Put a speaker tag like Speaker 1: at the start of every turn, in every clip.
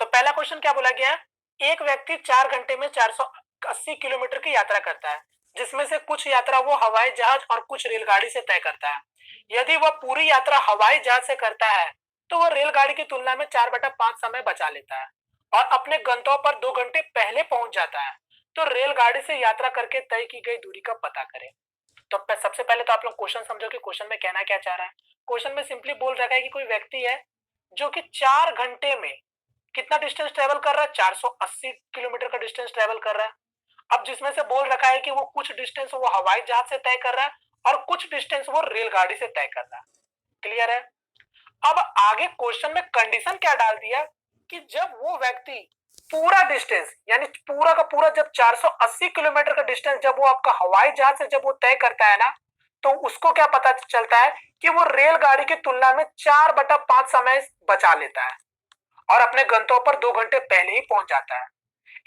Speaker 1: तो पहला क्वेश्चन क्या बोला गया है, एक व्यक्ति 4 घंटे में 480 किलोमीटर की यात्रा करता है, जिसमें से कुछ यात्रा वो हवाई जहाज और कुछ रेलगाड़ी से तय करता है। यदि वह पूरी यात्रा हवाई जहाज से करता है तो वह रेलगाड़ी की तुलना में 4/5 समय बचा लेता है और अपने गंतव्य पर 2 घंटे पहले पहुंच जाता है। तो रेलगाड़ी से यात्रा करके तय की गई दूरी का पता करें। तो सबसे पहले तो आप लोग क्वेश्चन समझो कि क्वेश्चन में कहना क्या चाह रहा है। क्वेश्चन में सिंपली बोल रखा है कि कोई व्यक्ति है जो कि 4 घंटे में कितना डिस्टेंस ट्रेवल कर रहा है, 480 किलोमीटर का डिस्टेंस ट्रेवल कर रहा है। अब जिसमें से बोल रखा है कि वो कुछ डिस्टेंस वो हवाई जहाज से तय कर रहा है और कुछ डिस्टेंस वो रेलगाड़ी से तय कर रहा है। क्लियर है। अब आगे क्वेश्चन में कंडीशन क्या डाल दिया कि जब वो व्यक्ति पूरा डिस्टेंस यानी पूरा का पूरा जब 480 किलोमीटर का डिस्टेंस जब वो आपका हवाई जहाज से जब वो तय करता है ना, तो उसको क्या पता चलता है कि वो रेलगाड़ी की तुलना में 4/5 समय बचा लेता है और अपने गंतव्य पर 2 घंटे पहले ही पहुंच जाता है।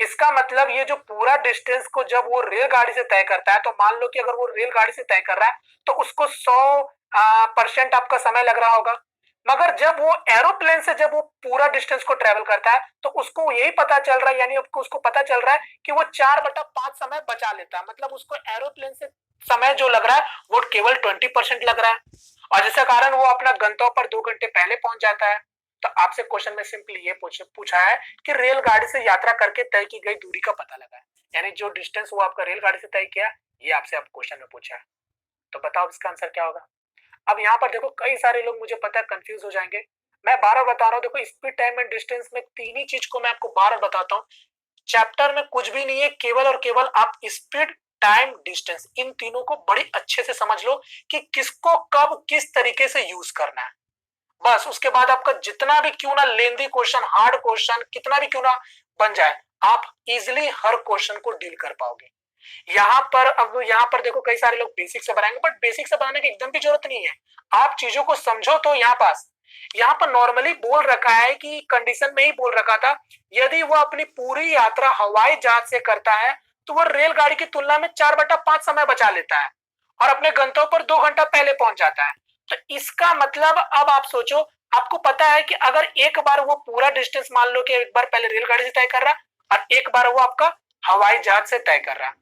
Speaker 1: इसका मतलब ये जो पूरा डिस्टेंस को जब वो रेलगाड़ी से तय करता है, तो मान लो कि अगर वो रेलगाड़ी से तय कर रहा है तो उसको 100% आपका समय लग रहा होगा। मगर जब वो एरोप्लेन से जब वो पूरा डिस्टेंस को ट्रेवल करता है तो उसको यही पता चल रहा है, यानी उसको पता चल रहा है कि वो 4/5 समय बचा लेता है। मतलब उसको एरोप्लेन से समय जो लग रहा है वो केवल 20% लग रहा है और जिसके कारण वो अपना गंतव्य पर 2 घंटे पहले पहुंच जाता है। तो आपसे क्वेश्चन में सिंपली ये पूछा है कि रेलगाड़ी से यात्रा करके तय की गई दूरी का पता लगा है, यानी जो डिस्टेंस वो आपका रेलगाड़ी से तय किया, ये आपसे आप क्वेश्चन में पूछा है। तो बताओ इसका आंसर क्या होगा। अब यहाँ पर देखो कई सारे लोग मुझे पता है कंफ्यूज हो जाएंगे। मैं बार बार बता रहा हूँ, देखो स्पीड टाइम एंड डिस्टेंस में तीन ही चीज को मैं आपको बार बार बताता हूँ। चैप्टर में कुछ भी नहीं है, केवल और केवल आप स्पीड टाइम डिस्टेंस इन तीनों को बड़ी अच्छे से समझ लो कि किसको कब किस तरीके से यूज करना है। बस उसके बाद आपका जितना भी क्यों ना लेंदी क्वेश्चन, हार्ड क्वेश्चन कितना भी क्यों ना बन जाए, आप इजिली हर क्वेश्चन को डील कर पाओगे। यहाँ पर देखो कई सारे लोग बेसिक से बनाएंगे, बट बेसिक से बनाने की एकदम भी जरूरत नहीं है। आप चीजों को समझो। तो यहाँ पर नॉर्मली बोल रखा है कि कंडीशन में ही बोल रखा था, यदि वह अपनी पूरी यात्रा हवाई जहाज से करता है तो वह रेलगाड़ी की तुलना में 4/5 समय बचा लेता है और अपने गंतव्य पर 2 घंटा पहले पहुंच जाता है। तो इसका मतलब अब आप सोचो, आपको पता है कि अगर एक बार वो पूरा डिस्टेंस मान लो कि एक बार पहले रेलगाड़ी से तय कर रहा है और एक बार वो आपका हवाई जहाज से तय कर रहा है,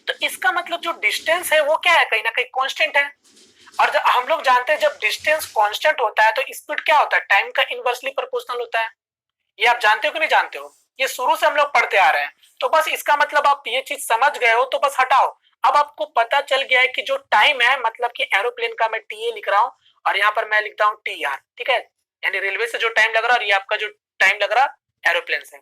Speaker 1: तो इसका मतलब जो डिस्टेंस है वो क्या है, कहीं ना कहीं कांस्टेंट है। और जब हम लोग जानते हैं जब डिस्टेंस कांस्टेंट होता है तो स्पीड क्या होता है, टाइम का इनवर्सली प्रोपोर्शनल होता है। ये आप जानते हो कि नहीं जानते हो, ये शुरू से हम लोग पढ़ते आ रहे हैं। तो बस इसका मतलब आप ये चीज समझ गए हो, तो बस हटाओ। अब आपको पता चल गया है कि जो टाइम है, मतलब कि एरोप्लेन का मैं टीए लिख रहा हूं और यहाँ पर मैं लिखता हूं टी आर, ठीक है, यानी रेलवे से जो टाइम लग रहा है और ये आपका जो टाइम लग रहा है एरोप्लेन से।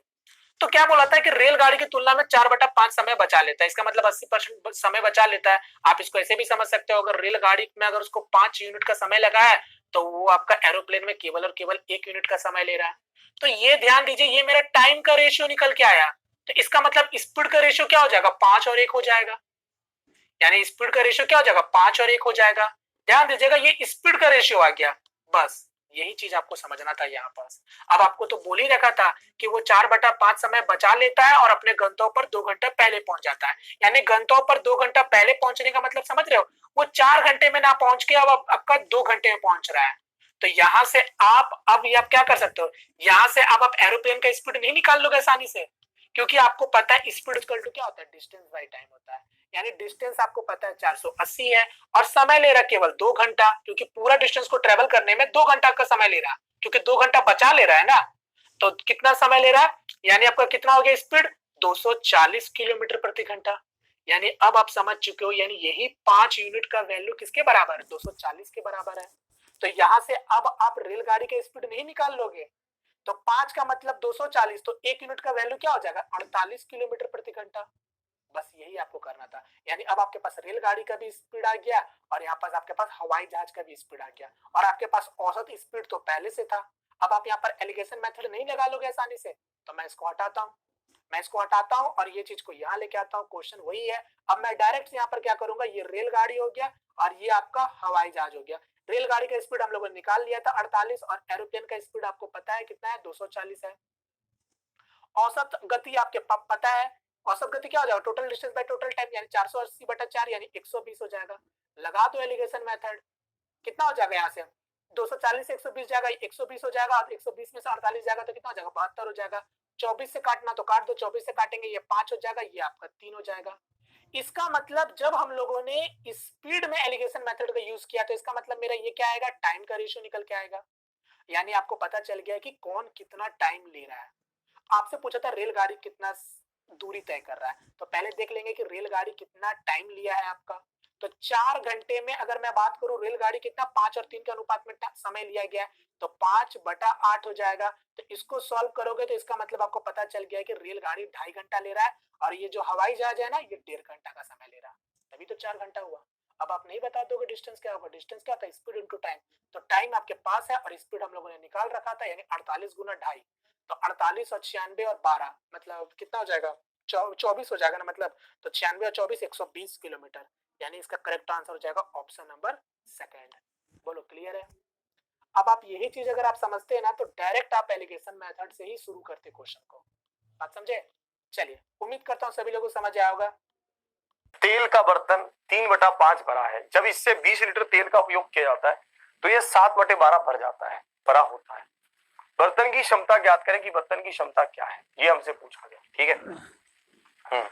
Speaker 1: तो क्या बोला था कि रेलगाड़ी की तुलना में 4/5 समय बचा लेता है, इसका मतलब 80% समय बचा लेता है। आप इसको ऐसे भी समझ सकते हो, अगर रेलगाड़ी में अगर उसको 5 यूनिट का समय लगा है तो वो आपका एरोप्लेन में केवल और केवल 1 यूनिट का समय ले रहा है। तो ये ध्यान दीजिए, ये मेरा टाइम का रेशियो निकल के आया, तो इसका मतलब स्पीड का रेशियो क्या हो जाएगा, 5 और 1 हो जाएगा। यानी स्पीड का रेशियो क्या हो जाएगा, 5 और 1 हो जाएगा। ध्यान दीजिएगा, ये स्पीड का रेशियो आ गया। बस यही चीज आपको समझना था यहाँ पास। अब आपको तो बोल ही रखा था कि वो 4/5 समय बचा लेता है और अपने गंतव्य पर 2 घंटा पहले पहुंच जाता है। यानी गंतव्य पर 2 घंटा पहले पहुंचने का मतलब समझ रहे हो, वो 4 घंटे में ना पहुंच के अब आपका 2 घंटे में पहुंच रहा है। तो यहाँ से आप अब आप क्या कर सकते हो, यहाँ से अब आप एरोप्लेन का स्पीड नहीं निकाल लोगे आसानी से, क्योंकि आपको पता है स्पीड इक्वल टू क्या होता है, डिस्टेंस बाय टाइम होता है। यानी डिस्टेंस आपको पता है 480 है और समय ले रहा है केवल 2 घंटा, क्योंकि पूरा डिस्टेंस को ट्रेवल करने में 2 घंटा का समय ले रहा है, क्योंकि 2 घंटा बचा ले रहा है ना। तो कितना समय ले रहा है, यानी आपका कितना हो गया स्पीड, 240 किलोमीटर प्रति घंटा। यानी अब आप समझ चुके हो, यानी यही 5 यूनिट का वैल्यू किसके बराबर है, 240 के बराबर है। तो यहाँ से अब आप रेलगाड़ी का स्पीड नहीं निकाल लोगे, तो 5 का मतलब 240, तो 1 यूनिट का वैल्यू क्या हो जाएगा, 48 किलोमीटर प्रति घंटा। बस यही आपको करना था। यानी अब आपके पास रेलगाड़ी का भी स्पीड आ गया और यहाँ पास आपके पास हवाई जहाज का भी स्पीड आ गया और आपके पास औसत स्पीड तो पहले से था। अब आप यहाँ पर एलिगेशन मेथड नहीं लगा लोगे आसानी से, तो मैं इसको हटाता हूँ, और ये चीज को यहाँ लेके आता हूँ। क्वेश्चन वही है। अब मैं डायरेक्ट यहाँ पर क्या करूंगा, ये रेलगाड़ी हो गया और ये आपका हवाई जहाज हो गया। रेलगाड़ी का स्पीड हम लोगों ने निकाल लिया था 48 और एरोप्लेन का स्पीड आपको पता है कितना है, 240 है। औसत गति आपके पता है, औसत गति क्या हो जाएगा, total distance by total time, यानी 480/4 यानी 120 हो जाएगा। लगा दो एलिगेशन मेथड, कितना हो जाएगा यहाँ से 240 से 120 जाएगा, 120 हो जाएगा, और 120 में से 48 जाएगा तो कितना हो जाएगा, 72 हो जाएगा। 24 से काटना तो काट दो, 24 से काटेंगे ये 5 हो जाएगा, ये आपका 3 हो जाएगा। इसका मतलब जब हम लोगों ने स्पीड में एलिगेशन मेथड का यूज किया तो इसका मतलब मेरा ये क्या आएगा, टाइम का रेशियो निकल के आएगा। यानी आपको पता चल गया कि कौन कितना टाइम ले रहा है। आपसे पूछा था रेलगाड़ी कितना दूरी तय कर रहा है, तो पहले देख लेंगे कि रेलगाड़ी कितना टाइम लिया है आपका। तो 4 घंटे में अगर मैं बात करूं रेलगाड़ी कितना 5 और 3 के अनुपात में समय लिया गया है, तो 5/8 हो जाएगा। तो इसको सॉल्व करोगे तो इसका मतलब आपको पता चल गया है कि रेलगाड़ी 2.5 घंटा ले रहा है, और ये जो हवाई जहाज है ना ये 1.5 घंटा का समय ले रहा है, तभी तो 4 घंटा हुआ। अब आप नहीं बता दोगे डिस्टेंस क्या होगा, डिस्टेंस क्या होता है, स्पीड इनटू टाइम। तो टाइम आपके पास है और स्पीड हम लोगों ने निकाल रखा था, यानी 48 गुना 2.5। तो 48 और 96 और 12 मतलब कितना हो जाएगा, 24 हो जाएगा ना, मतलब तो 96 और 24 120 किलोमीटर। यानी इसका करेक्ट आंसर हो जाएगा ऑप्शन नंबर सेकंड। बोलो क्लियर है। अब आप यही चीज अगर आप समझते हैं ना तो डायरेक्ट आप एलिगेशन मेथड से ही शुरू करते क्वेश्चन को। बात समझे। चलिए उम्मीद करता हूँ सभी लोगों को समझ आया होगा।
Speaker 2: तेल का बर्तन 3/5 भरा है। जब इससे 20 लीटर तेल का उपयोग किया जाता है तो यह 7/12 भर जाता है, भरा होता है। बर्तन की क्षमता ज्ञात करें कि बर्तन की क्षमता क्या है, ये हमसे पूछा गया। ठीक है।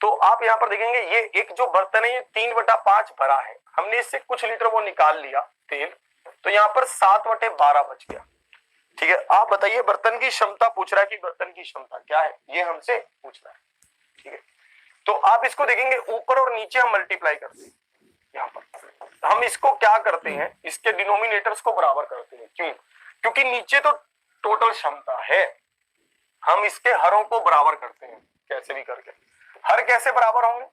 Speaker 2: तो आप यहाँ पर देखेंगे ये एक जो बर्तन है ये 3/5 भरा है, हमने इससे कुछ लीटर वो निकाल लिया तेल, तो यहाँ पर 7/12 बच गया। ठीक है, आप बताइए बर्तन की क्षमता पूछ रहा है कि बर्तन की क्षमता क्या है, ये हमसे पूछ रहा है। ठीक है, तो आप इसको देखेंगे ऊपर और नीचे हम मल्टीप्लाई करते हैं। यहाँ पर हम इसको क्या करते हैं, इसके डिनोमिनेटर्स को बराबर करते हैं। क्यों? क्योंकि नीचे तो टोटल क्षमता है, हम इसके हरों को बराबर करते हैं कैसे भी करके। हर कैसे बराबर होंगे,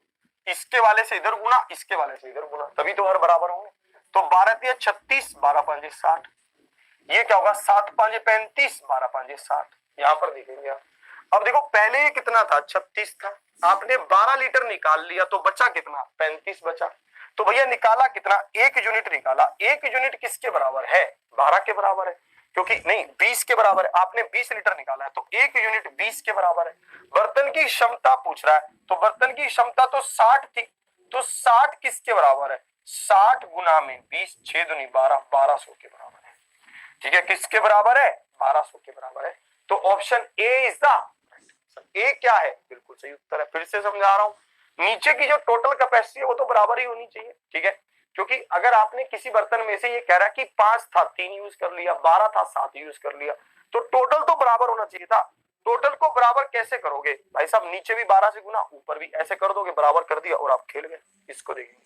Speaker 2: इसके वाले से इधर गुना, इसके वाले से इधर गुना, तभी तो हर बराबर होंगे। तो 12 36, 12 60, ये क्या होगा 7 35, 12 60। यहाँ पर देखेंगे आप, अब देखो पहले ये कितना था 36 था, आपने 12 लीटर निकाल लिया तो बचा कितना 35 बचा। तो भैया निकाला कितना, 1 यूनिट निकाला। 1 यूनिट किसके बराबर है, 12 के बराबर है, क्योंकि नहीं 20 के बराबर है, आपने 20 लीटर निकाला है तो 1 यूनिट 20 के बराबर है। बर्तन की क्षमता पूछ रहा है, तो बर्तन की क्षमता तो 60 थी, तो 60 किसके बराबर है, 60 गुना में 20, 6 दूनी 12, 1200 के बराबर है। ठीक है, किसके बराबर है, 1200 के बराबर है। तो ऑप्शन ए इज द, ए क्या है, बिल्कुल सही उत्तर है। फिर से समझा रहा हूं, नीचे की जो टोटल कैपेसिटी है वो तो बराबर ही होनी चाहिए। ठीक है, क्योंकि अगर आपने किसी बर्तन में से ये कह रहा है कि 5 था 3 यूज कर लिया, 12 था 7 यूज कर लिया, तो टोटल तो बराबर होना चाहिए था। टोटल को बराबर कैसे करोगे भाई साहब, नीचे भी 12 से गुना, ऊपर भी ऐसे कर दोगे, बराबर कर दिया और आप खेल गए। इसको देखेंगे